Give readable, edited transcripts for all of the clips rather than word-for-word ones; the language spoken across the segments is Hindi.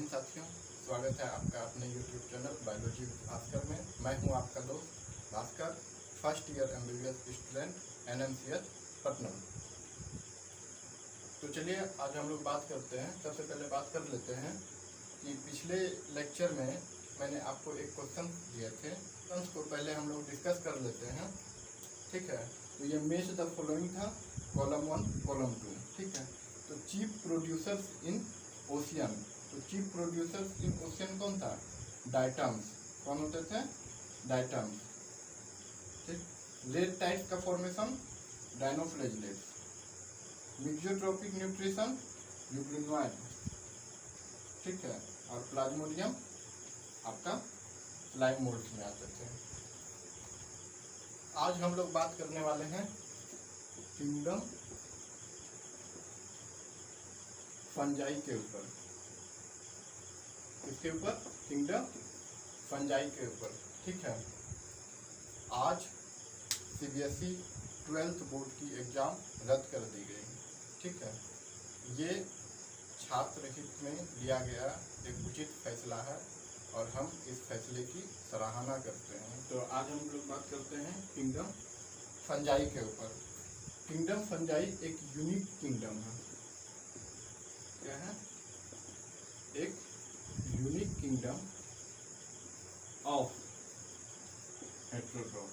हिंद साथियों, स्वागत है आपका अपने YouTube चैनल बायोलॉजी भास्कर में। मैं हूं आपका दोस्त Bhaskar, first year MBBS student NMCH Patna. तो चलिए आज हम लोग बात करते हैं। सबसे पहले बात कर लेते हैं कि पिछले लेक्चर में मैंने आपको एक क्वेश्चन दिए थे, तो उसको पहले हम लोग डिस्कस कर लेते हैं। ठीक है, तो ये मैच द फॉलोइंग था, कॉलम 1 कॉलम 2। ठीक है, तो चीफ प्रोड्यूसर्स इन ओशियन। तो चीफ प्रोड्यूसर्स इन ओशियन कौन था? डायटम्स। कौन होते थे? डायटम्स। ठीक। रेड टाइड्स का formation dinoflagellates. Mixotrophic nutrition euglenoid. ठीक है, और प्लाज्मोडियम आपका स्लाइम मोल्ड्स में आते थे। आज हम लोग बात करने वाले हैं किंगडम फंजाई के ऊपर। इसके ऊपर किंगडम फंजाई के ऊपर। ठीक है, आज CBSE 12th बोर्ड की एग्जाम रद्द कर दी गई। ठीक है, ये छात्र हित में लिया गया एक उचित फैसला है और हम इस फैसले की सराहना करते हैं। तो आज हम लोग बात करते हैं किंगडम फंजाई के ऊपर। किंगडम फंजाई एक यूनिक किंगडम है। क्या है? एक unique kingdom of heterotroph.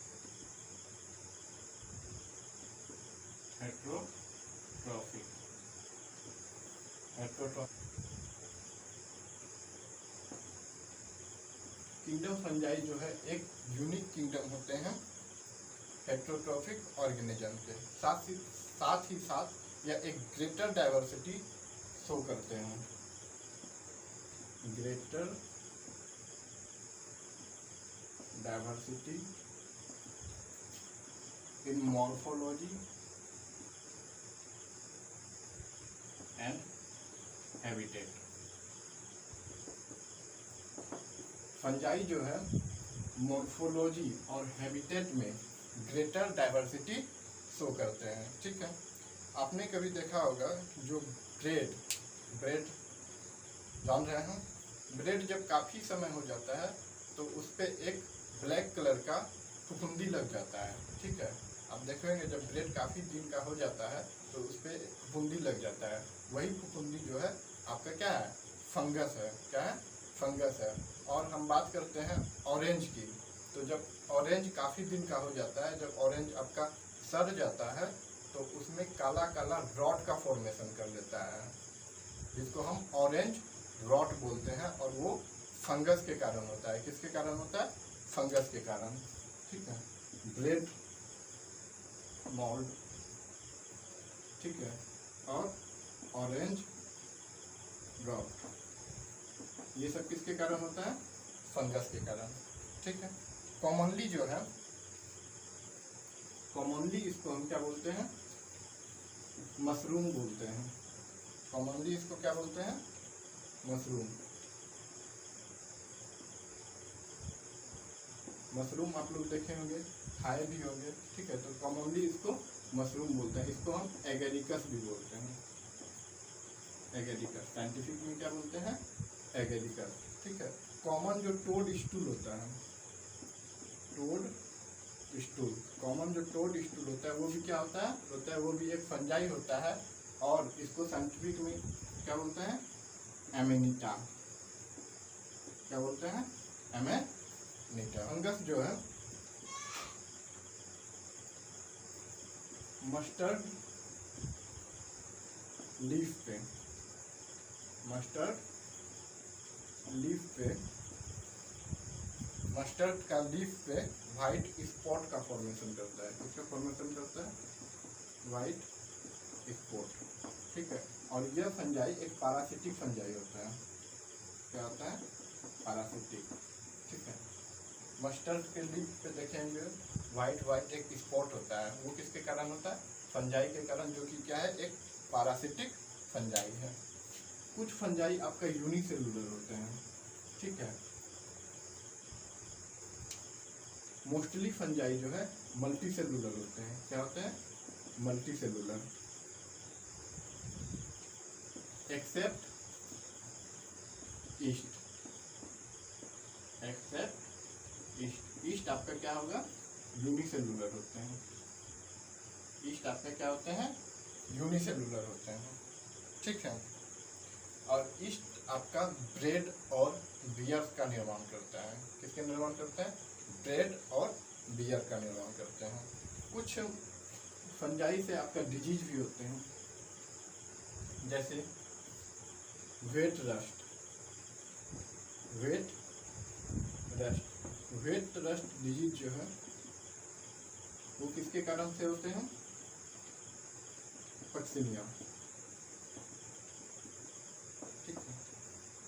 Kingdom fungi जो है एक यूनिक किंगडम होते हैं हेट्रोट्रॉफिक ऑर्गेनिज्म के। साथ ही साथ यह एक ग्रेटर डाइवर्सिटी शो करते हैं। Greater diversity in morphology and habitat. Fungi जो है मॉर्फोलॉजी और हैबिटेट में ग्रेटर डाइवर्सिटी शो करते हैं। ठीक है, आपने कभी देखा होगा जो ब्रेड जान रहे हैं, ब्रेड जब काफ़ी समय हो जाता है तो उस पर एक ब्लैक कलर का फफूंदी लग जाता है। ठीक है, आप देखेंगे जब ब्रेड काफ़ी दिन का हो जाता है तो उस पर फफूंदी लग जाता है। वही फफूंदी जो है आपका क्या है? फंगस है। क्या है? फंगस है। और हम बात करते हैं ऑरेंज की। तो जब ऑरेंज काफ़ी दिन का हो जाता है, जब ऑरेंज आपका सड़ जाता है तो उसमें काला काला रॉट का फॉर्मेशन कर लेता है, जिसको हम ऑरेंज रॉट बोलते हैं। और वो फंगस के कारण होता है। किसके कारण होता है? फंगस के कारण। ठीक है, ब्रेड मोल्ड। ठीक है, और ऑरेंज रॉट, ये सब किसके कारण होता है? फंगस के कारण। ठीक है, कॉमनली जो है, कॉमनली इसको हम क्या बोलते हैं? मशरूम बोलते हैं। कॉमनली इसको क्या बोलते हैं? मशरूम। मशरूम आप लोग देखे होंगे, खाए भी होंगे। ठीक है, तो कॉमनली इसको मशरूम बोलते हैं। इसको हम एगेरिकस भी बोलते हैं। एगेरिकस साइंटिफिक में क्या बोलते हैं? एगेरिकस। ठीक है, कॉमन जो टोड स्टूल होता है, टोड स्टूल, कॉमन जो टोड स्टूल होता है वो भी क्या होता है? वो भी एक फंजाई होता है। और इसको साइंटिफिक में क्या बोलते हैं? एमेनिटा। क्या बोलते हैं? एमेनिटा। फंगस जो है मस्टर्ड लीफ पे, मस्टर्ड का लीफ पे व्हाइट स्पॉट का फॉर्मेशन करता है। किसका फॉर्मेशन करता है? White spot. ठीक है, और यह फंजाई एक पैरासिटिक फंजाई होता है। क्या होता है? पैरासिटिक। ठीक है, मस्टर्ड के लीफ पे देखेंगे व्हाइट एक स्पॉट होता है। वो किसके कारण होता है? फंजाई के कारण, जो कि क्या है? एक पैरासिटिक फंजाई है। कुछ फंजाई आपका यूनिसेलुलर होते हैं। ठीक है, मोस्टली फंजाई जो है मल्टीसेलुलर होते हैं। क्या होते हैं? Multicellular. Except yeast, except yeast. Yeast आपका क्या होगा, यूनिसेलुलर होते हैं। ईस्ट आपका क्या होते हैं, यूनिसेलुलर होते हैं, ठीक है। और ईस्ट आपका ब्रेड और बियर का निर्माण करता है। किसके निर्माण करता है, ब्रेड और बियर का निर्माण करते हैं। कुछ फंजाई से आपका डिजीज भी होते हैं, जैसे wheat rust. Wheat rust disease जो है वो किसके कारण से होते हैं, पक्सिनिया, ठीक है।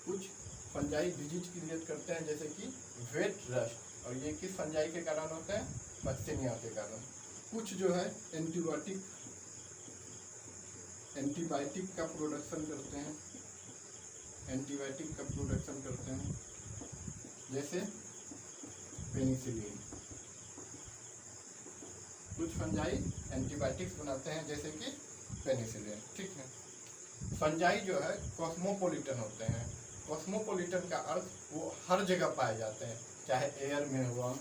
कुछ फंजाई डिजीज क्रिएट करते हैं जैसे कि वेट रस्ट, और ये किस फंजाई के कारण होते हैं, पक्सिनिया के कारण। कुछ जो है एंटीबायोटिक का प्रोडक्शन करते हैं, जैसे पेनिसिलिन। कुछ फंजाई एंटीबायोटिक्स बनाते हैं जैसे कि पेनिसिलिन, ठीक है। फंजाई जो है कॉस्मोपोलिटन होते हैं। कॉस्मोपोलिटन का अर्थ वो हर जगह पाए जाते हैं, चाहे एयर में हो,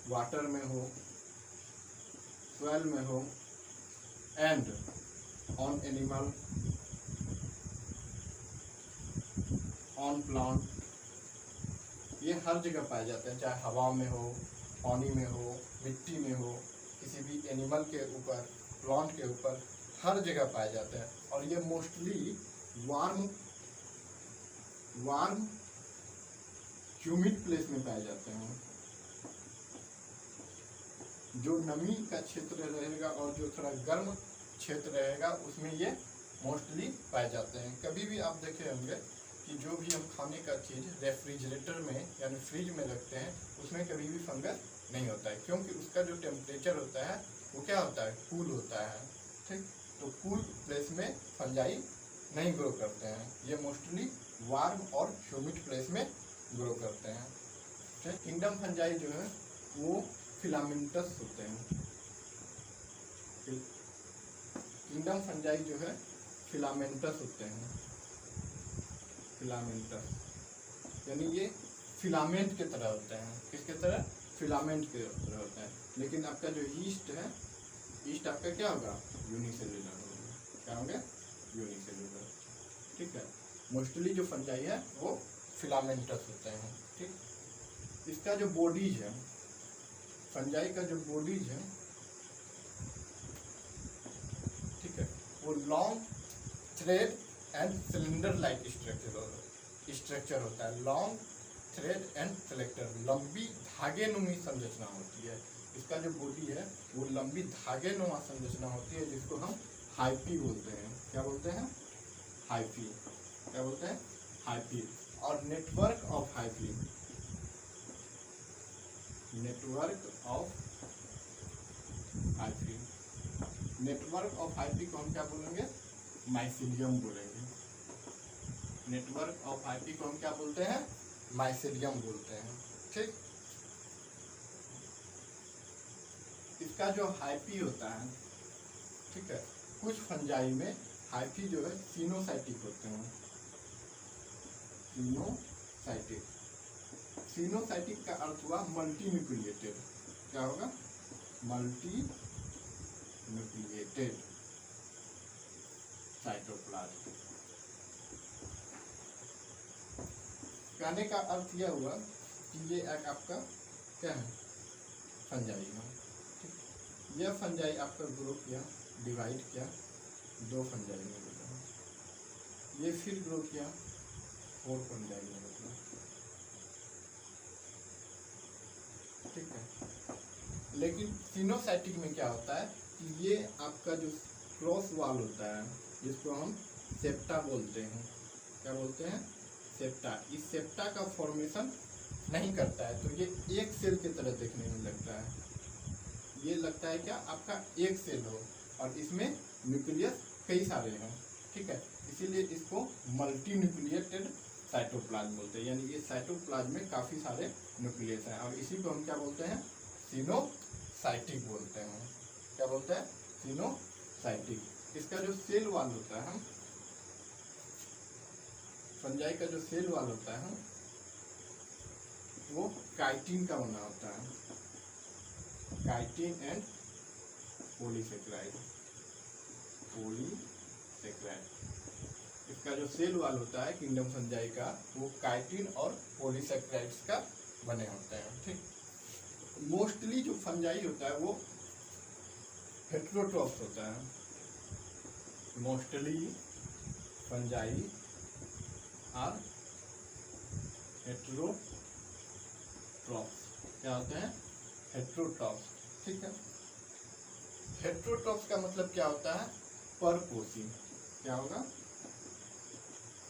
वाटर में हो, सॉइल में हो, and on animal, on plant, ये हर जगह पाए जाते हैं, चाहे हवा में हो, पानी में हो, मिट्टी में हो, किसी भी एनिमल के ऊपर, प्लांट के ऊपर, हर जगह पाए जाते हैं। और ये मोस्टली वार्म ह्यूमिड प्लेस में पाए जाते हैं। जो नमी का क्षेत्र रहेगा और जो थोड़ा गर्म क्षेत्र रहेगा उसमें ये मोस्टली पाए जाते हैं। कभी भी आप देखे होंगे कि जो भी हम खाने का चीज़ रेफ्रिजरेटर में यानी फ्रिज में रखते हैं उसमें कभी भी फंगस नहीं होता है, क्योंकि उसका जो टेम्परेचर होता है वो क्या होता है, कूल होता है, ठीक। तो कूल प्लेस में फंजाई नहीं ग्रो करते हैं, ये मोस्टली वार्म और ह्यूमिड प्लेस में ग्रो करते हैं, ठीक। किंगडम फंजाई जो है वो फिलामेंटस होते हैं। किंगडम फंजाई जो है फिलामेंटस होते हैं। फिलामेंटस यानी ये फिलामेंट के तरह होते हैं। किसके तरह, फिलामेंट के तरह होता है। लेकिन आपका जो ईस्ट है, ईस्ट आपका क्या होगा, यूनिसेलुलर होगा। क्या होगा, यूनिसेलुलर, ठीक है। मोस्टली जो फंजाई है वो फिलामेंटस होते हैं, ठीक। इसका जो बॉडीज है, फंजाई का जो बॉडीज है, ठीक है, वो long thread and cylinder like structure होता है। लॉन्ग थ्रेड एंड सिलेक्टर, लंबी धागे नुमी संरचना होती है। इसका जो बॉडी है वो लंबी धागे नुमा संरचना होती है, जिसको हम हाइफी बोलते हैं। क्या बोलते हैं, हाइफी। क्या बोलते हैं, हाइफी। और network of hyphae, network of hyphae, network of hyphae को हम क्या बोलेंगे, माइसीलियम बोलेंगे। नेटवर्क ऑफ हाइफी को हम क्या बोलते हैं, माइसीलियम बोलते हैं, ठीक। इसका जो हाइफी होता है, ठीक है, कुछ फंजाई में हाइफी जो है सिनोसाइटिक होते हैं। सिनोसाइटिक, सिनोसाइटिक का अर्थ हुआ मल्टी न्यूक्लिएटेड। क्या होगा, मल्टी न्यूक्लिएटेड साइटोप्लाज्म। कहने का अर्थ यह हुआ कि ये एक आपका क्या है, फंजाई है, ठीक। यह फंजाई आपका ग्रो किया, डिवाइड किया, दो फंजाई में बदला, ये फिर ग्रो किया, 4 फंजाई में बदला, ठीक है। लेकिन सिनोसाइटिक में क्या होता है कि ये आपका जो क्रॉस वॉल होता है, जिसको हम सेप्टा बोलते हैं। क्या बोलते हैं, सेप्टा। इस सेप्टा का फॉर्मेशन नहीं करता है, तो ये एक सेल की तरह देखने में लगता है। ये लगता है क्या, आपका एक सेल हो और इसमें न्यूक्लियस कई सारे हैं, ठीक है। इसीलिए इसको मल्टी न्यूक्लिएटेड साइटोप्लाज्म बोलते हैं। यानी ये साइटोप्लाज्म में काफ़ी सारे न्यूक्लियस हैं, और इसी को हम क्या बोलते हैं, सिनोसाइटिक बोलते हैं। क्या बोलते हैं, सिनोसाइटिक। इसका जो सेल वॉल होता है, फंजाई का जो सेल वॉल होता है वो काइटिन का बना होता है, काइटिन एंड पॉलीसेकेराइड। इसका जो सेल वॉल होता है किंगडम फंजाई का वो काइटिन और पॉलीसेकेराइड्स का बने होते हैं। ठीक, मोस्टली जो फंजाई होता है वो हेटेरोट्रॉप्स होता है। Mostly fungi are heterotrophs. क्या होते हैं? हेटेरोट्रॉप्स। ठीक है, हेटेरोट्रॉप्स का मतलब क्या होता है? परपोषी। क्या होगा?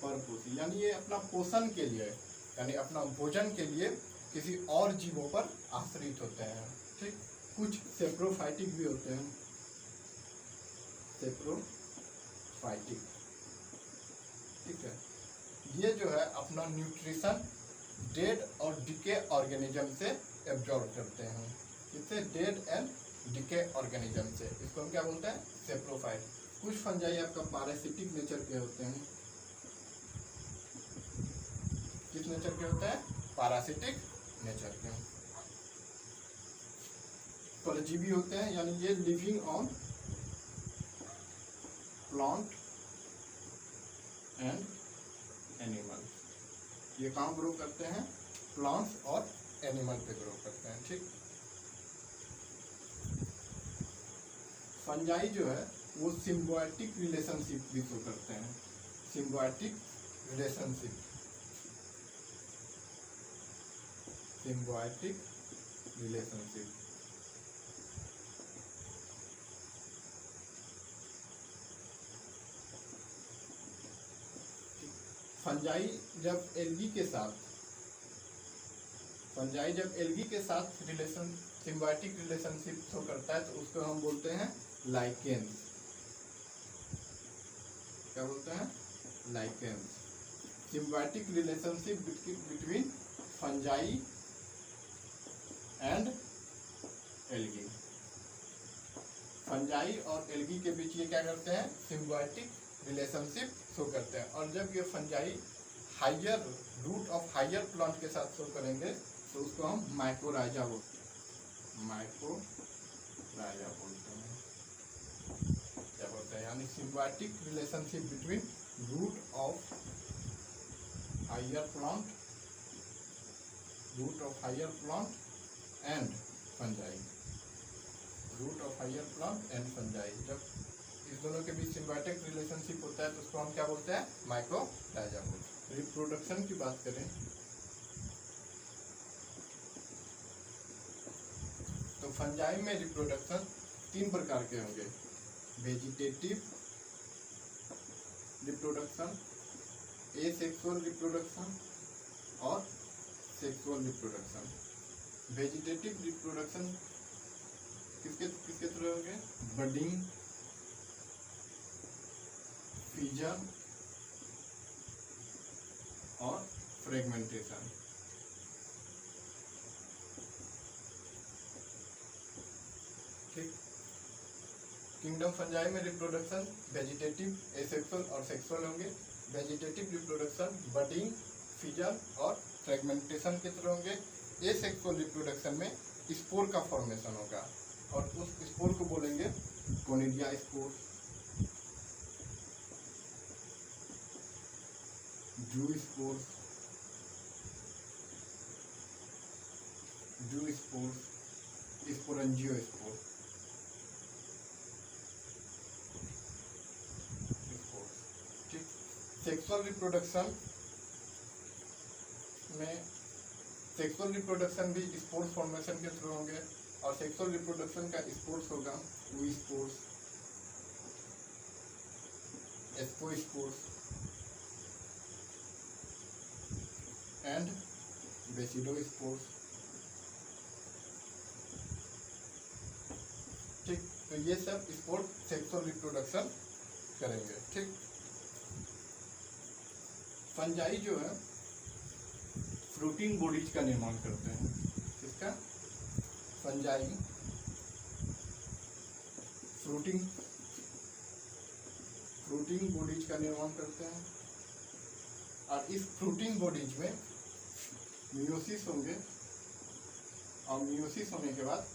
परपोषी, यानी ये अपना पोषण के लिए, यानी अपना भोजन के लिए किसी और जीवों पर आश्रित होते हैं। ठीक, कुछ सेप्रोफाइटिक भी होते हैं, सेप्रोफाइटिक। ठीक है, ये जो है अपना न्यूट्रिशन डेड और डिके ऑर्गेनिज्म से एब्जॉर्ब करते हैं। इससे डेड एंड डिके ऑर्गेनिज्म से, इसको हम क्या बोलते हैं? सेप्रोफाइट। कुछ फंजाई आपका पैरासिटिक नेचर के होते हैं। किस नेचर के होते हैं? पैरासिटिक नेचर के। परजीवी होते हैं, यानी ये living on plant and animal. ये कहाँ ग्रो करते हैं? प्लांट्स और एनिमल पे ग्रो करते हैं। ठीक, फंजाई जो है वो सिम्बायोटिक रिलेशनशिप भी शो करते हैं। Symbiotic relationship, symbiotic relationship. Fungi जब एल्गी के साथ रिलेशन, सिम्बायोटिक रिलेशनशिप शो करता है तो उसको हम बोलते हैं लाइकेंस। क्या बोलते हैं? Lichens. Symbiotic relationship between fungi and algae. Fungi और एल्गी के बीच ये क्या करते हैं? सिम्बायोटिक रिलेशनशिप शो करते हैं। और जब ये fungi higher root of higher plant के साथ शो करेंगे तो उसको हम माइकोराइजा बोलते हैं। क्या बोलते हैं? यानी symbiotic relationship between root of higher plant and fungi. जब इस दोनों के बीच सिम्बायोटिक रिलेशनशिप होता है तो उसको हम क्या बोलते हैं? माइकोराइजा बोलते हैं। रिप्रोडक्शन की बात करें तो फंजाई में रिप्रोडक्शन 3 प्रकार के होंगे। वेजिटेटिव रिप्रोडक्शन, एसेक्सुअल रिप्रोडक्शन और सेक्सुअल रिप्रोडक्शन। वेजिटेटिव रिप्रोडक्शन किसके थ्रू होंगे? बडिंग, फ्यूजन और फ्रेगमेंटेशन। ठीक, किंगडम फंजाई में रिप्रोडक्शन वेजिटेटिव, एसेक्सुअल और सेक्सुअल होंगे। वेजिटेटिव रिप्रोडक्शन बडिंग, फ्यूजन और फ्रेगमेंटेशन के थ्रू होंगे। एसेक्सुअल रिप्रोडक्शन में स्पोर का फॉर्मेशन होगा और उस स्पोर को बोलेंगे कोनिडिया स्पोर, जू स्पोर, स्पोरेंजियो स्पोर। ठीक, सेक्सुअल रिप्रोडक्शन भी स्पोर्स फॉर्मेशन के थ्रू होंगे और सेक्सुअल रिप्रोडक्शन का स्पोर्स होगा वी स्पोर्स, एस्पोस्पोर्स एंड बेसिडोस्पोर्स। ठीक, तो ये सब स्पोर सेक्सुअल रिप्रोडक्शन करेंगे। ठीक, फंजाई जो है फ्रूटिंग बॉडीज का निर्माण करते हैं। किसका? फंजाई फ्रूटिंग बॉडीज का निर्माण करते हैं। और इस फ्रूटिंग बॉडीज में मियोसिस होंगे और मियोसिस होने के बाद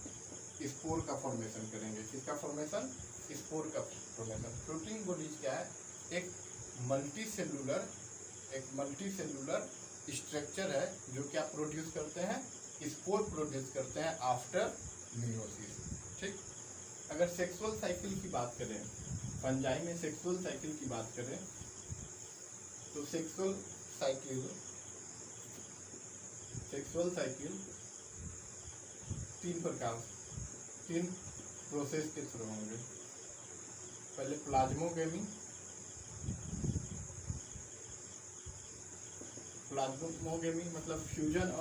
स्पोर का फॉर्मेशन करेंगे। किसका फॉर्मेशन? स्पोर का फॉर्मेशन। फ्रूटिंग बॉडीज क्या है? एक मल्टी सेलुलर स्ट्रक्चर है जो क्या प्रोड्यूस करते हैं? स्पोर प्रोड्यूस करते हैं आफ्टर मियोसिस। ठीक। अगर सेक्सुअल साइकिल की बात करें, फंजाई में सेक्सुअल साइकिल की बात करें तो सेक्सुअल साइकिल तीन प्रोसेस के थ्रू होंगे। पहले प्लाज्मोगेमी मतलब फ्यूजन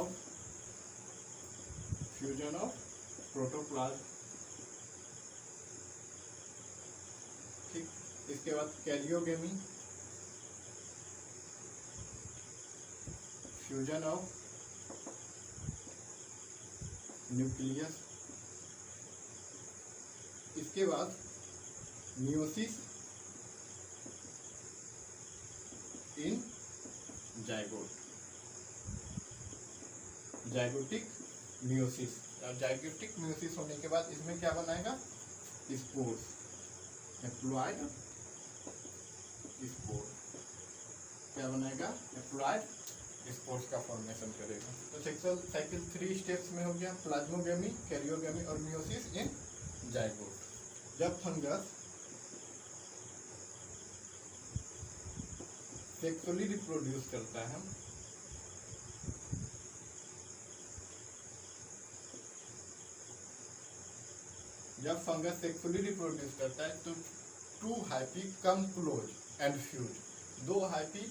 ऑफ प्रोटोप्लाज्म। ठीक। इसके बाद कैरियोगेमी, फ्यूजन ऑफ न्यूक्लियस। इसके बाद मियोसिस इन जाइगोटिक मियोसिस। और जाइगोटिक मियोसिस होने के बाद इसमें क्या बनाएगा? Spores, employed spore. क्या बनाएगा? एप्लॉयड स्पोर्स का फॉर्मेशन करेगा। तो सेक्सुअल साइकिल 3 स्टेप्स में हो गया, प्लाज्मोगेमी, कैरियोगेमी और मियोसिस इन जाइगोट। जब फंगस सेक्सुअली रिप्रोड्यूस करता है तो 2 hyphae come close and fuse. 2 hyphae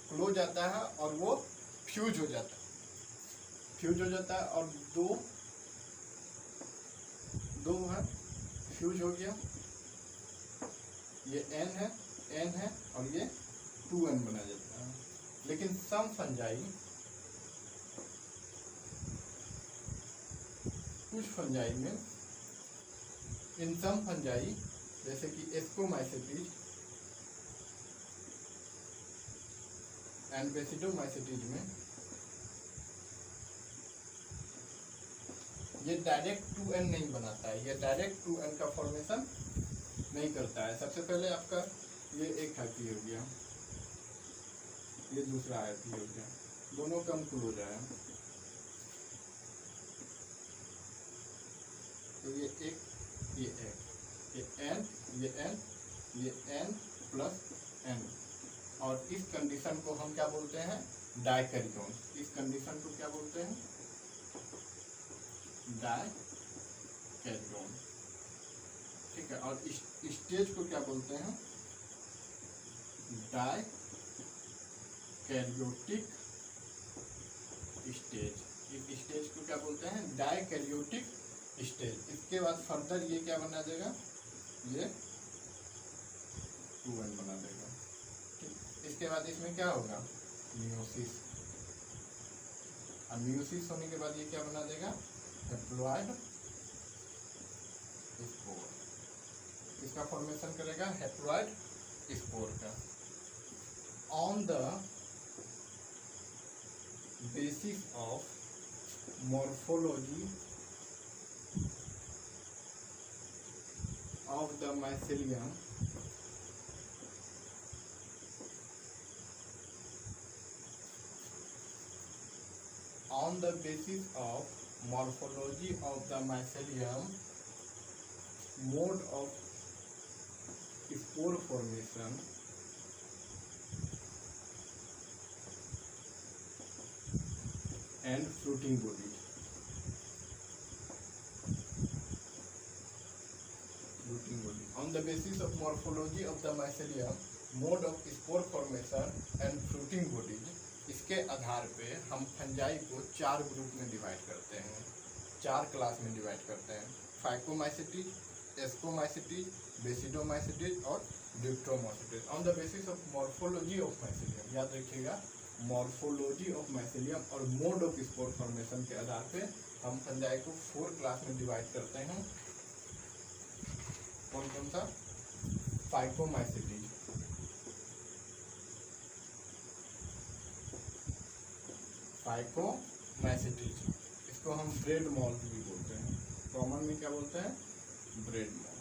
close आता है और वो फ्यूज हो जाता है और दो है फ्यूज हो गया। ये N है और ये 2N बना जाता है। लेकिन सम फंजाई, कुछ फंजाई में, इन सम फंजाई जैसे कि एस्कोमाइसेटीज एंड बेसिडोमाइसेटीज में ये डायरेक्ट 2N नहीं बनाता है, ये डायरेक्ट 2N का फॉर्मेशन नहीं करता है। सबसे पहले आपका ये एक हाइफी हो गया, ये दूसरा हाइफी हो गया, दोनों कम क्लोज आया। तो ये एक, ये N, ये N प्लस N। और इस कंडीशन को हम क्या बोलते हैं? डाइकैरियोन। इस कंडीशन को क्या बोलते हैं? डाइकैरियोन। ठीक है। और इस स्टेज को क्या बोलते हैं? Dikaryotic stage. इस स्टेज को क्या बोलते हैं? Dikaryotic stage. इसके बाद फर्दर ये क्या बना देगा? ये 2N बना देगा। ठीक। इसके बाद इसमें क्या होगा? मियोसिस। और मियोसिस होने के बाद ये क्या बना देगा? Haploid spore. इसका फॉर्मेशन करेगा हैप्लॉयड स्पोर का। On the basis of morphology of the mycelium, on the basis of morphology of the mycelium, mode of spore formation and fruiting body. On the basis of morphology of the mycelium, mode of spore formation and fruiting body, इसके आधार पे हम फंजाई को 4 ग्रुप में डिवाइड करते हैं, 4 क्लास में डिवाइड करते हैं। फाइकोमाइसेटीज, एस्कोमाइसेटीज, बेसिडोमाइसेटीज और deuteromycetes. On the basis of morphology of mycelium, याद रखिएगा, मॉर्फोलॉजी ऑफ माइसेलियम और मोड ऑफ स्पोर फॉर्मेशन के आधार पे हम फंजाई को 4 क्लास में डिवाइड करते हैं। कौन कौन सा? फाइकोमाइसेटीज, फाइकोमैसिटीज, इसको हम ब्रेड मॉल्ट भी बोलते हैं, कॉमन में क्या बोलते हैं, ब्रेड मॉल्ट।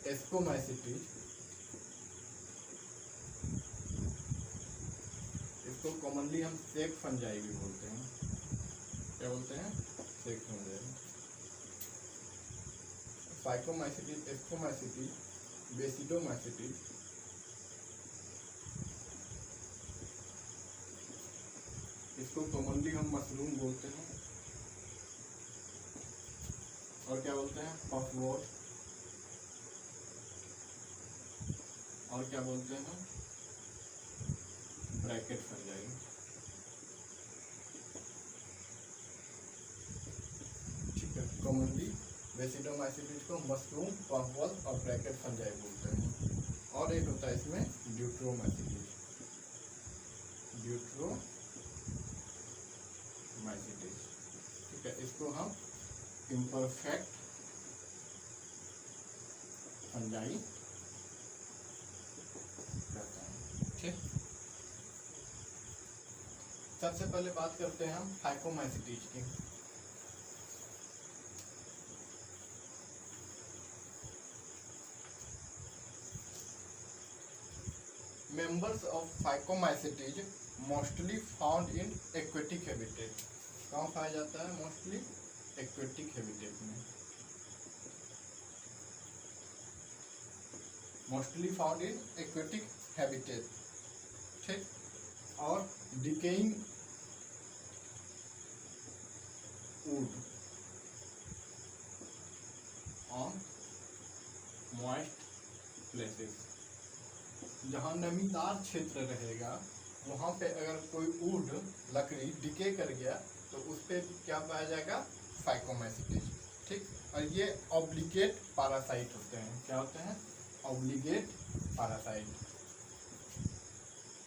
एस्कोमैसिटीज, इसको कॉमनली हम सेक फंजाई भी बोलते हैं, क्या बोलते हैं, सेक फंजाई। फाइकोमैसिटीज, एस्कोमैसिटीज, बेसिडोमैसिटीज, इसको कॉमनली हम मशरूम बोलते हैं, और क्या बोलते हैं, पफवॉट, और क्या बोलते हैं, ब्रैकेट फंजाई। ठीक है, कॉमनली बेसिडोमैसिटीज को मशरूम, पफवॉट और ब्रैकेट फंजाई बोलते हैं। और एक होता है इसमें ड्यूट्रोमैसिटीज, ड्यूट्रोमैसिटीज, ठीक है, इसको हम इम्परफेक्ट फंजाई कहते हैं। ठीक, सबसे पहले बात करते हैं हम फाइकोमैसिटीज की। Members of Phycomycetes mostly found in aquatic habitat. कहाँ पाया जाता है, मोस्टली एक्वेटिक हैबिटेट में, mostly found in aquatic habitat. ठीक, और decaying would on moist places, जहाँ नमीदार क्षेत्र रहेगा वहाँ पे अगर कोई वुड, लकड़ी डिके कर गया तो उस पर क्या पाया जाएगा, फाइकोमैसिटीज। ठीक, और ये ऑब्लिगेट पैरासाइट होते हैं, क्या होते हैं, ऑब्लिगेट पैरासाइट,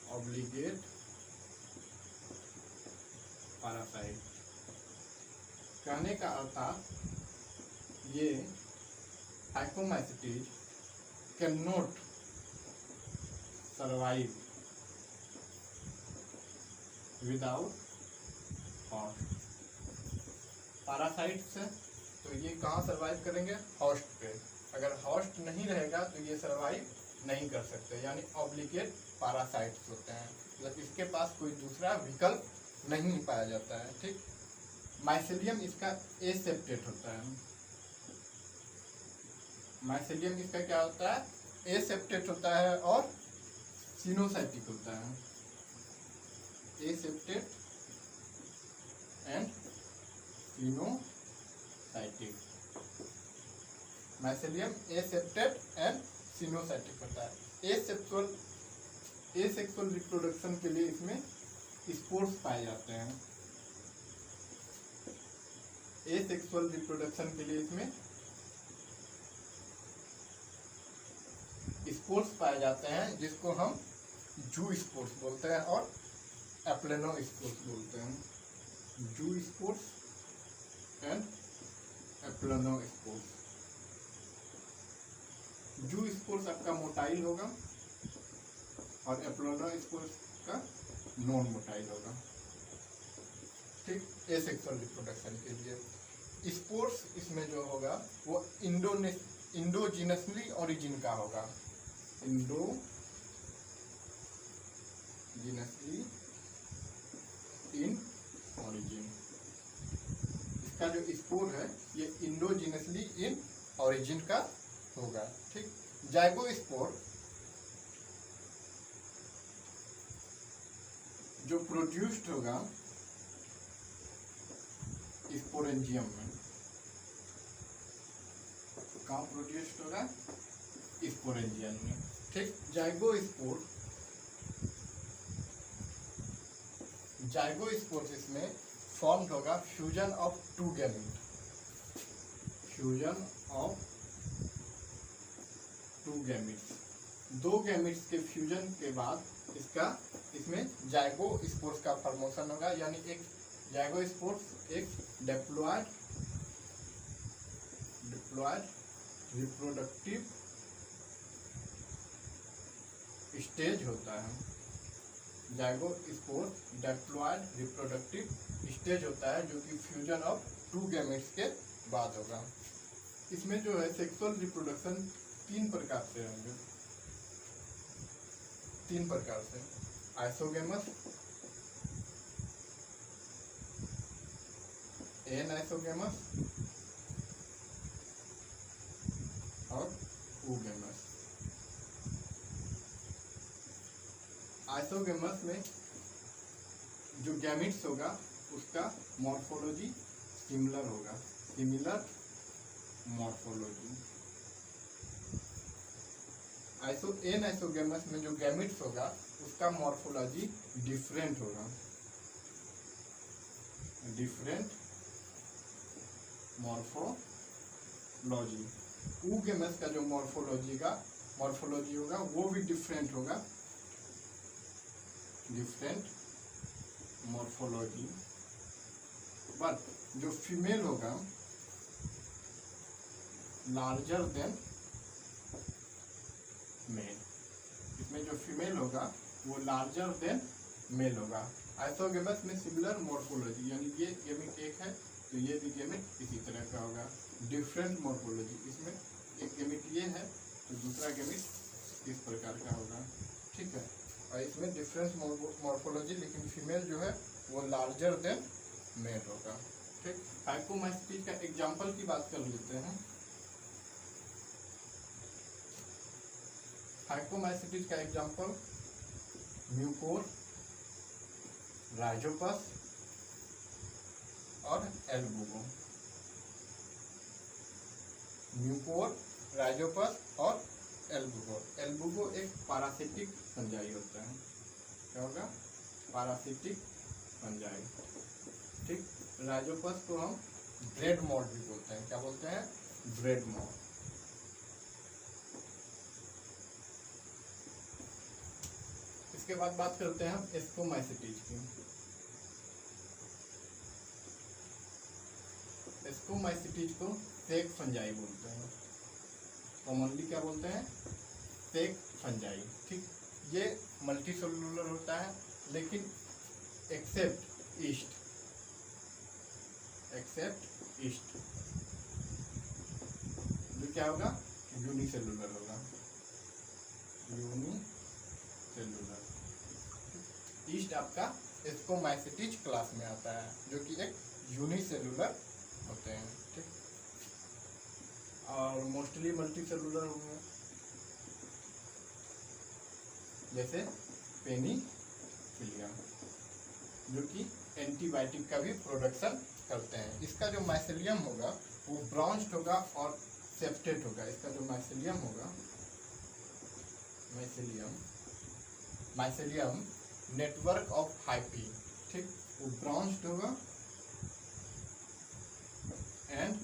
ऑब्लिगेट पैरासाइट। कहने का अर्थात ये phycomycetes can not survive without host. Parasites तो ये कहाँ सर्वाइव करेंगे, हॉस्ट पे। अगर हॉस्ट नहीं रहेगा तो ये सर्वाइव नहीं कर सकते, यानी ऑब्लिगेट पैरासाइट्स होते हैं, मतलब इसके पास कोई दूसरा विकल्प नहीं पाया जाता है। ठीक, माइसेलियम इसका एसेप्टेट होता है, माइसेलियम इसका क्या होता है, एसेप्टेट होता है, और सिनोसाइटिक होता है, aseptate and coenocytic. Mycelium aseptate and coenocytic होता है। एसेक्सुअल रिप्रोडक्शन के लिए इसमें स्पोर्स पाए जाते हैं, एसेक्सुअल रिप्रोडक्शन के लिए इसमें स्पोर्स पाए जाते हैं, जिसको हम जू स्पोर्स बोलते हैं और एप्लेनो स्पोर्स बोलते हैं, जू स्पोर्स एंड एप्लेनो स्पोर्स। जू स्पोर्स आपका मोटाइल होगा और एप्लेनो स्पोर्स का नॉन मोटाइल होगा। ठीक, एसेक्सुअल रिप्रोडक्शन के लिए स्पोर्स इसमें जो होगा वो इंडोजिनसली ओरिजिन का होगा, इंडोजिनसली इन ओरिजिन। इसका जो स्पोर है ये इंडोजिनसली इन ओरिजिन का होगा। ठीक, जाइगोस्पोर जो प्रोड्यूस्ड होगा स्पोरेंजियम में, कहाँ प्रोड्यूस्ड होगा, स्पोरेंजियम में। ठीक, जाइगोस्पोर इसमें फॉर्म्ड होगा fusion of two gamete, fusion of two gametes, दो गैमेट्स के फ्यूजन के बाद इसमें जाइगोस्पोर्स का फॉर्मेशन होगा, यानी एक जाइगोस्पोर्स एक डिप्लॉयड रिप्रोडक्टिव स्टेज होता है, जाइगोस्पोर डिप्लॉयड रिप्रोडक्टिव स्टेज होता है, जो कि फ्यूजन ऑफ 2 गैमेट्स के बाद होगा। इसमें जो है सेक्सुअल रिप्रोडक्शन 3 प्रकार से होंगे, 3 प्रकार से, आइसोगेमस, एनाइसोगेमस और oogamous। आइसोगेमस में जो गैमिट्स होगा उसका मॉर्फोलॉजी सिमिलर होगा, सिमिलर मॉर्फोलॉजी। एनाइसोगेमस में जो गैमिट्स होगा उसका मॉर्फोलॉजी डिफरेंट होगा, डिफरेंट मॉर्फोलॉजी। oogamous का जो मॉर्फोलॉजी होगा वो भी डिफरेंट होगा, डिफरेंट मॉर्फोलॉजी। बट जो फीमेल होगा लार्जर देन मेल, इसमें जो फीमेल होगा वो लार्जर देन मेल होगा। आइसोगेमस में सिमिलर मॉर्फोलॉजी, यानी ये गेमिट एक है तो ये भी गेमिट इसी तरह का होगा, डिफरेंट मॉर्फोलॉजी। इसमें एक गेमिट ये है तो दूसरा गेमिट इस प्रकार का होगा, ठीक है। और इसमें डिफरेंट मॉर्फोलॉजी, लेकिन फीमेल जो है वो लार्जर देन मेल होगा, ठीक। फाइकोमाइसीटीज का एग्जाम्पल की बात कर लेते हैं। फाइकोमाइसीटीज का एग्जाम्पल म्यूकोर, राइजोपस और एल्बुगो। म्यूकोर, राइजोपस और एल्बुगो। एल्बुगो एक पारासिटिक फंजाई होता है, क्या होगा, पारासिटिक फंजाई, ठीक। राइजोपस को हम ब्रेड मॉड भी बोलते हैं, क्या बोलते हैं, ब्रेड मॉड। इसके बाद बात करते हैं हम एस्कोमाइसीटीज की। एस्कोमाइसीटीज को सेक फंजाई बोलते हैं, कॉमनली क्या बोलते हैं, सेक फंजाई, ठीक। ये मल्टी सेलुलर होता है, लेकिन एक्सेप्ट ईस्ट, जो क्या होगा, यूनिसेलुलर होगा, यूनिसेलुलर। ईस्ट आपका एस्कोमाइसीटीज क्लास में आता है, जो कि एक यूनिसेलुलर होते हैं, ठीक। और मोस्टली मल्टी सेलुलर होंगे, जैसे पेनिसिलियम, जो कि एंटीबायोटिक का भी प्रोडक्शन करते हैं। इसका जो माइसेलियम होगा वो ब्रांच्ड होगा और सेप्टेट होगा। इसका जो माइसेलियम होगा, माइसेलियम नेटवर्क ऑफ हाइपी, ठीक, वो ब्रांच्ड होगा एंड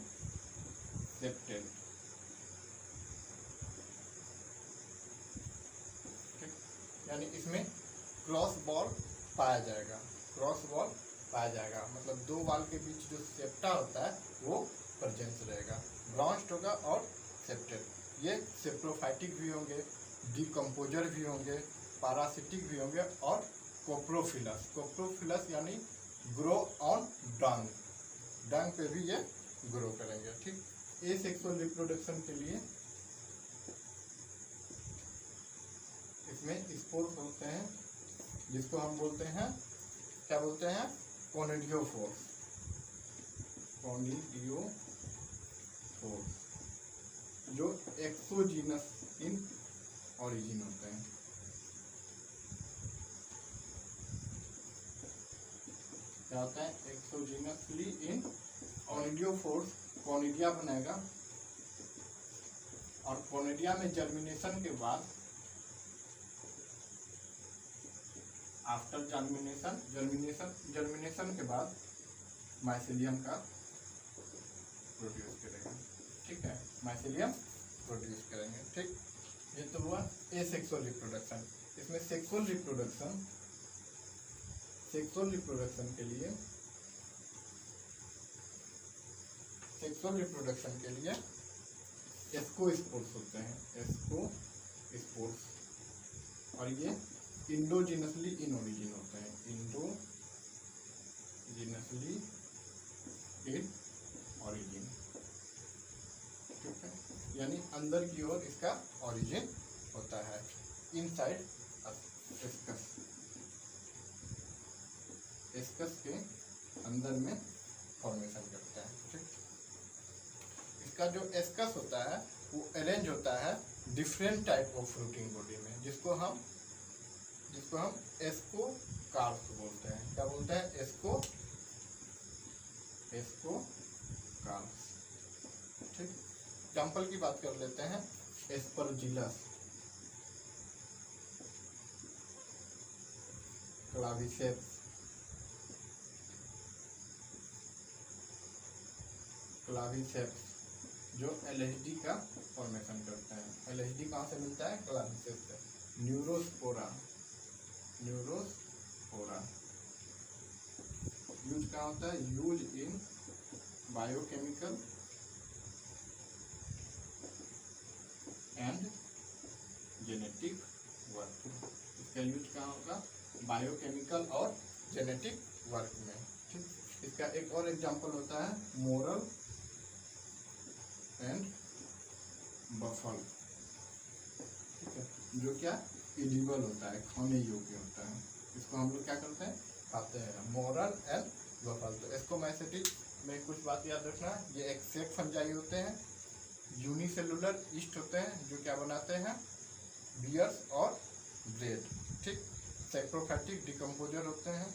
सेप्टेड, ठीक। यानी इसमें क्रॉस वॉल पाया जाएगा, मतलब 2 वाल के बीच जो सेप्टा होता है वो प्रेजेंस रहेगा, ब्रांच्ड होगा और सेप्टेड। ये सेप्रोफाइटिक भी होंगे, डिकम्पोजर भी होंगे, पारासिटिक भी होंगे और कोप्रोफिलस यानी ग्रो ऑन डंग पे भी ये ग्रो करेंगे, ठीक। एसेक्सुअल रिप्रोडक्शन के लिए इसमें स्पोर्स होते हैं, जिसको हम बोलते हैं, क्या बोलते हैं, कोनिडियोफोर्स, जो एक्सोजीनस इन ऑरिजिन होते हैं। क्या होता है, एक्सोजीनसली इन कोनिडियोफोर्स, कोनिडिया बनाएगा और कोनिडिया में जर्मिनेशन के बाद, आफ्टर जर्मिनेशन के बाद माइसेलियम का प्रोड्यूस करेगा, ठीक है, माइसेलियम प्रोड्यूस करेंगे, ठीक। ये तो हुआ एसेक्सुअल रिप्रोडक्शन। इसमें सेक्सुअल रिप्रोडक्शन के लिए एस्कोस्पोर्स होते हैं, एस्कोस्पोर्स, और ये इंडोजिनसली इन ओरिजिन होते हैं, इंडोजिनसली इन ओरिजिन, ठीक है, यानी अंदर की ओर इसका ओरिजिन होता है, इनसाइड एस्कस, एस्कस के अंदर में फॉर्मेशन करता है, ठीक। इसका जो एस्कस होता है वो अरेंज होता है different type of fruiting body में, जिसको हम एस्कोकार्प्स बोलते हैं। क्या बोलते हैं? एस्कोकार्प्स, ठीक। एग्जाम्पल की बात कर लेते हैं, एस्परजिलस, क्लाविसेप्स, जो LSD का फॉर्मेशन करते हैं। LSD कहाँ से मिलता है? क्लाविसेप्स से। न्यूरोस्पोरा यूज कहाँ होता है? Use in biochemical and genetic work. इसका यूज कहाँ होगा? बायोकेमिकल और जेनेटिक वर्क में, ठीक। इसका एक और एग्जांपल होता है मोरल एंड बफल, ठीक है, जो क्या एडिबल होता है, खाने योग्य होता है। इसको हम लोग क्या करते हैं? खाते हैं। Moral and baffle. तो एस्कोमाइसेटिस में कुछ बात याद रखना, ये एक सेक फंजाई होते हैं, यूनिसेलुलर ईस्ट होते हैं, जो क्या बनाते हैं? बियर्स और ब्रेड, ठीक। सैप्रोफाइटिक डिकम्पोजर होते हैं।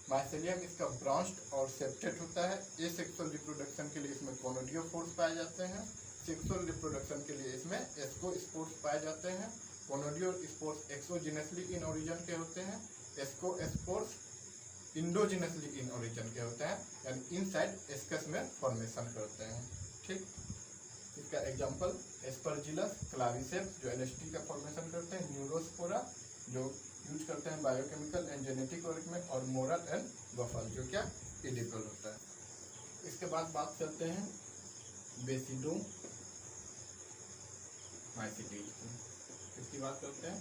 माइसेलियम इसका ब्रांच्ड और सेप्टेड होता है। एसेक्सुअल रिप्रोडक्शन के लिए इसमें कोनोडियोफोर्स पाए जाते हैं। सेक्सुअल रिप्रोडक्शन के लिए इसमें एस्कोस्पोर्स पाए जाते हैं। कोनोडियोस्पोर्स एक्सोजिनसली इन ओरिजिन के होते हैं। एस्कोस्पोर्स इंडोजिनसली इन ओरिजिन के होते हैं, यानी इनसाइड एस्कस में फॉर्मेशन करते हैं, ठीक। इसका एग्जांपल एस्परजिलस, क्लाविसेप्स जो LSD का फॉर्मेशन करते हैं, न्यूरोस्पोरा जो यूज करते हैं बायोकेमिकल एंड जेनेटिक वर्क में, और मोरल एंड बफल जो क्या एडिबल होता है। इसके बाद बात करते हैं बेसिडोमाइसीटीज। इसकी बात करते हैं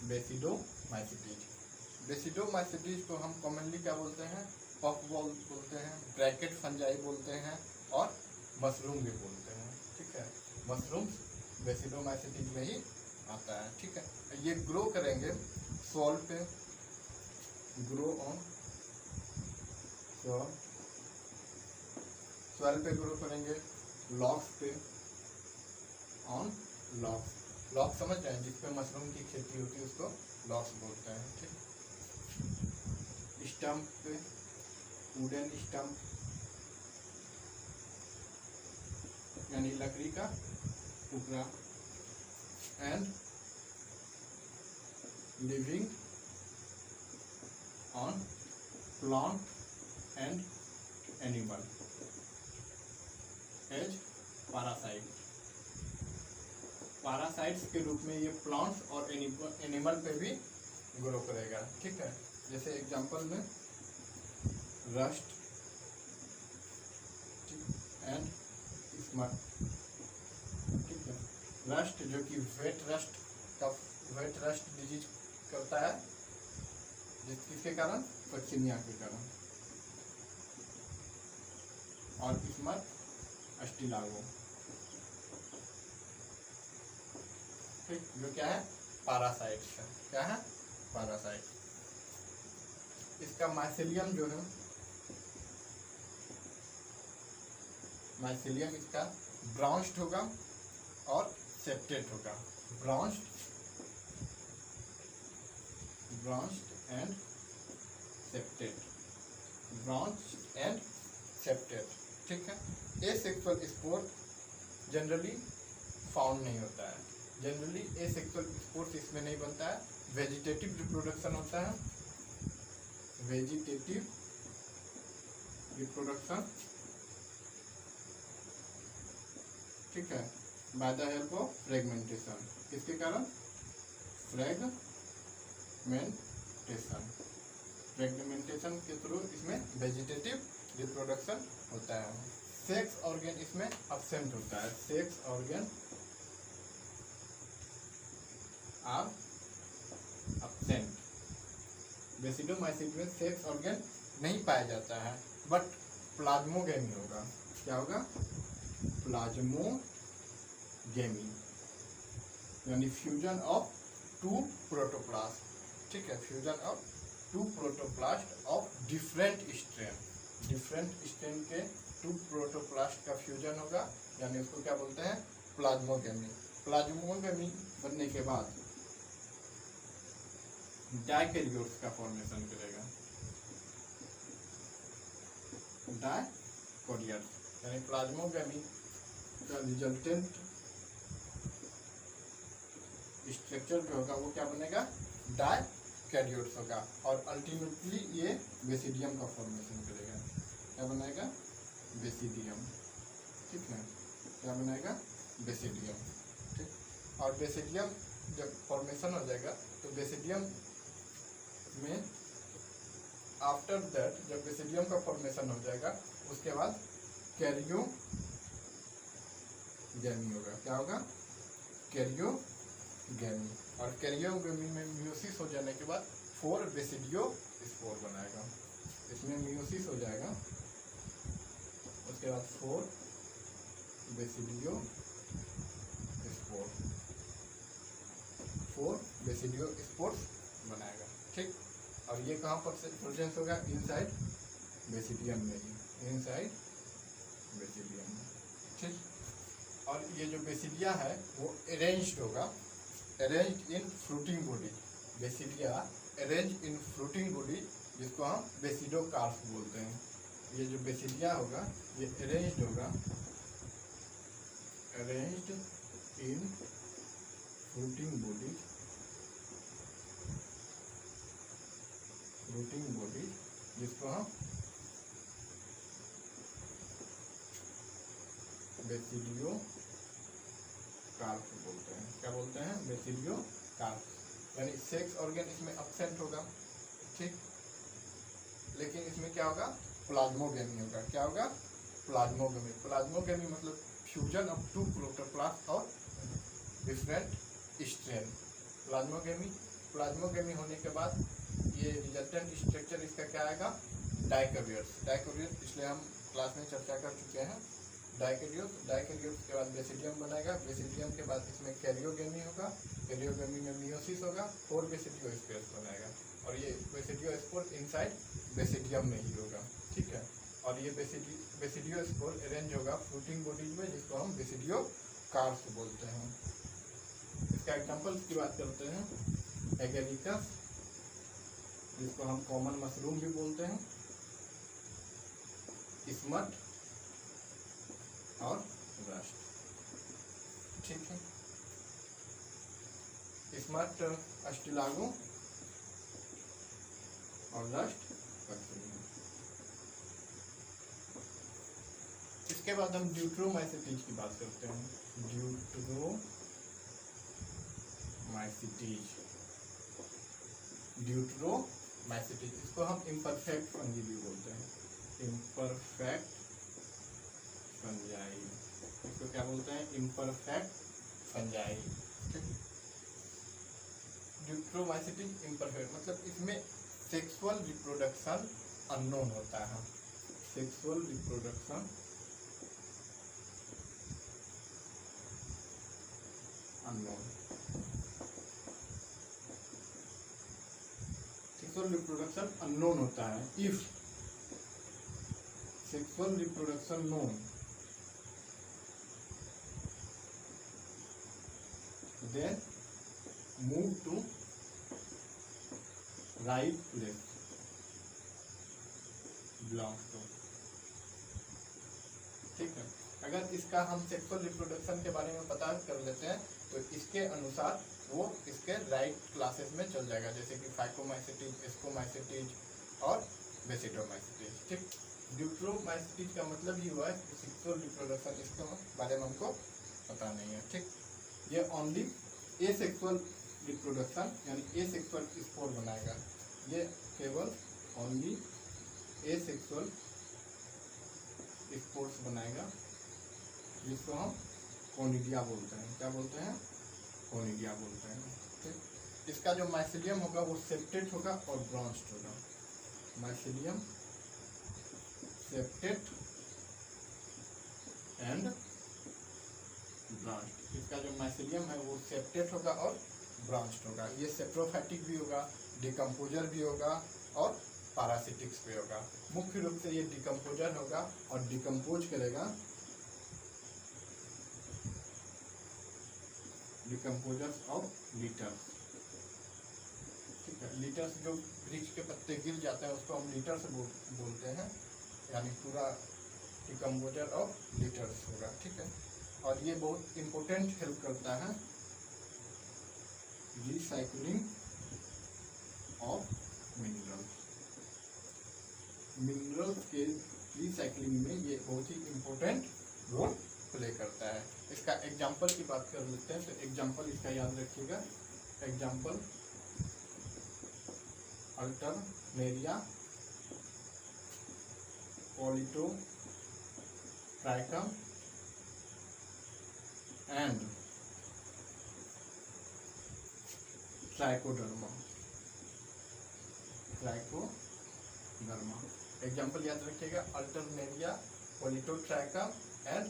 बेसिडोमाइसीटीज। बेसिडोमाइसीटीज को हम कॉमनली क्या बोलते हैं? पफ बॉल बोलते हैं, ब्रैकेट फंजाई बोलते हैं, और मशरूम भी बोलते हैं, ठीक है। मशरूम्स बेसिडोमाइसीटीज में ही आता है, ठीक है। ये ग्रो करेंगे सॉइल पे, ग्रो ऑन सॉइल पे ग्रो करेंगे, लॉक्स पे, ऑन लॉक्स। लॉक समझ रहे हैं? जिसपे मशरूम की खेती होती है उसको लॉक्स बोलते हैं, ठीक। स्टम्प पे, वुडन स्टम्प यानी लकड़ी का टुकड़ा, and living on plant and animal as parasites के रूप में ये प्लांट्स और एनिमल पे भी ग्रो करेगा, ठीक है। जैसे एग्जांपल में रस्ट एंड स्मट, ठीक है। रस्ट जो कि वेट रस्ट डिजीज करता है, किसके कारण? पक्षिनिया के कारण, और स्मट अस्टिलागो, ठीक, जो क्या है? पैरासाइट्स है। क्या है? पैरासाइट। इसका माइसेलियम जो है, माइसेलियम इसका ब्रांच्ड होगा और सेप्टेड होगा। ब्रांच्ड एंड सेप्टेड, ठीक है। एसेक्सुअल स्पोर्ट जनरली फाउंड नहीं होता है। जनरली एसेक्सुअल स्पोर्ट इसमें नहीं बनता है। वेजिटेटिव रिप्रोडक्शन होता है, वेजिटेटिव रिप्रोडक्शन, ठीक है, by the help of fragmentation. किसके कारण? फ्रेगमेंटेशन के थ्रू इसमें वेजिटेटिव रिप्रोडक्शन होता है। सेक्स ऑर्गन इसमें अब्सेंट होता है। सेक्स ऑर्गन आर अब्सेंट, बेसिडोमाइसिट में सेक्स ऑर्गन नहीं पाया जाता है, बट प्लाज्मोगेमी होगा। क्या होगा? प्लाज्मोगेमी, यानी फ्यूजन ऑफ टू प्रोटोप्लास्ट। ठीक है, fusion of two protoplast of different strain के टू प्रोटोप्लास्ट का फ्यूजन होगा, यानी उसको क्या बोलते हैं? प्लाज्मोगेमी। प्लाज्मोगेमी बनने के बाद डाइकैरियोट्स का फॉर्मेशन करेगा, डाइकैरियोट्स, यानी प्लाज्मोगेमी का रिजल्टेंट स्ट्रक्चर जो होगा वो क्या बनेगा? डाइकैरियोट्स होगा, और अल्टीमेटली ये बेसिडियम का फॉर्मेशन करेगा। क्या बनाएगा? बेसिडियम। ठीक है, क्या बनाएगा? बेसिडियम। ठीक, और बेसिडियम जब फॉर्मेशन हो जाएगा तो बेसिडियम में आफ्टर दैट, जब बेसिडियम का फॉर्मेशन हो जाएगा उसके बाद कैरियोगेमी होगा। क्या होगा? कैरियोगेमी, और कैरियोगेमी में मियोसिस हो जाने के बाद 4 बेसिडियो स्पोर बनाएगा। इसमें मियोसिस हो जाएगा, उसके बाद 4 बेसिडियो स्पोर, 4 बेसिडियो स्पोर्स बनाएगा। ठीक, और ये कहाँ पर प्रेजेंस होगा? इनसाइड बेसिडियम में ही, इनसाइड बेसिडियम में। ठीक, और ये जो बेसिडिया है वो अरेंज्ड होगा, arranged in fruiting body. Basidia arrange in fruiting body, जिसको हम बेसिडोकार्प बोलते हैं। ये जो बेसिडिया होगा ये अरेंज्ड होगा, अरेंज्ड इन फ्रूटिंग बॉडी, जिसको हम बेसिडियोकार्प बोलते हैं। क्या बोलते हैं? बेसिडियोकार्प, यानी सेक्स ऑर्गन इसमें एब्सेंट होगा। ठीक, लेकिन इसमें क्या होगा? प्लाज्मोगेमी होगा। क्या होगा? प्लाज्मोगेमी। प्लाज्मोगेमी मतलब फ्यूजन ऑफ टू प्रोटोप्लास्ट और डिफरेंट स्ट्रेन। प्लाज्मोगेमी होने के बाद ये रिजल्टेंट स्ट्रक्चर इसका क्या आएगा? डाइकैरियोट्स, इसलिए हम क्लास में चर्चा कर चुके हैं। डाइकैरियोट्स के बाद बेसिडियम बनाएगा, बेसिडियम के बाद इसमें कैरियोगेमी होगा, कैरियोगेमी में मियोसिस होगा, 4 बेसिडियो स्पोर्स बनाएगा, और ये बेसिडियो स्पोर इनसाइड बेसिडियम में ही होगा। ठीक है, और ये बेसिडियो स्पोर अरेंज होगा फ्रूटिंग बॉडीज में, जिसको हम बेसिडियोकार्प बोलते हैं। इसका एग्जांपल्स की बात करते हैं, एगेरिकस, जिसको हम कॉमन मशरूम भी बोलते हैं, स्मट और रस्ट। ठीक है, स्मट अस्टिलागो और रस्ट पक्सुलिया। इसके बाद हम ड्यूट्रोमाइसिटीज की बात करते हैं। ड्यूट्रोमाइसिटीज, इसको हम इम्परफेक्ट फंगी भी बोलते हैं, इम्परफेक्ट फंजाई। इसको क्या बोलते हैं? Imperfect fungi. ड्यूट्रोमाइसिटीज इम्परफेक्ट मतलब इसमें सेक्सुअल रिप्रोडक्शन अननोन होता है। Sexual reproduction unknown, sexual reproduction unknown होता है। If sexual reproduction known, then move to right place belongs to। ठीक है, अगर इसका हम सेक्सुअल रिप्रोडक्शन के बारे में पता कर लेते हैं तो इसके अनुसार वो इसके राइट क्लासेस में चल जाएगा, जैसे कि फाइकोमाइसिटीज, एस्कोमाइसिटीज और बेसिडोमाइसिटीज। ठीक, ड्यूट्रोमाइसिटीज का मतलब ही हुआ है कि सेक्सुअल रिप्रोडक्शन, इसके बारे में हमको पता नहीं है। ठीक, ये ओनली एसेक्सुअल रिप्रोडक्शन यानी एसेक्सुअल स्पोर बनाएगा, ये केवल ओनली एसेक्सुअल स्पोर्स बनाएगा, जिसको हम कोनिडिया बोलते हैं। क्या बोलते हैं? कोनिडिया बोलते हैं। ठीक, इसका जो माइसिलियम होगा वो सेप्टेट होगा और ब्रांच्ड होगा। Mycelium septate and branched. इसका जो माइसिलियम है वो सेप्टेट होगा और ब्रांच्ड होगा। ये सेप्रोफाइटिक भी होगा, डिकम्पोजर भी होगा और पैरासिटिक्स भी होगा। मुख्य रूप से ये डिकम्पोजर होगा और डिकम्पोज करेगा, डिकम्पोजर्स ऑफ लीटर्स। ठीक है, लीटर्स जो वृक्ष के पत्ते गिर जाते हैं उसको हम लीटर्स बोलते हैं, यानी पूरा डिकम्पोजर ऑफ लीटर्स होगा। ठीक है, और ये बहुत इम्पोर्टेंट हेल्प करता है रिसाइकलिंग ऑफ मिनरल्स। मिनरल्स के रिसाइकलिंग में ये बहुत ही इम्पोर्टेंट रोल प्ले करता है। इसका एग्जाम्पल की बात कर लेते हैं, तो एग्जाम्पल इसका याद रखिएगा। Example alternaria, polytrichum and trichoderma. Example याद रखिएगा, अल्टरनेरिया, पॉलिटोट्राइकम एंड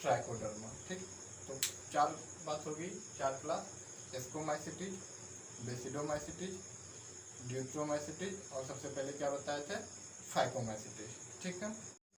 ट्राइकोडर्मा। ठीक, तो 4 बात होगी, 4 क्लास: एस्कोमाइसिटीज, बेसिडोमाइसिटीज, ड्यूट्रोमाइसिटीज और सबसे पहले क्या बताए थे, फाइकोमाइसिटीज। ठीक है।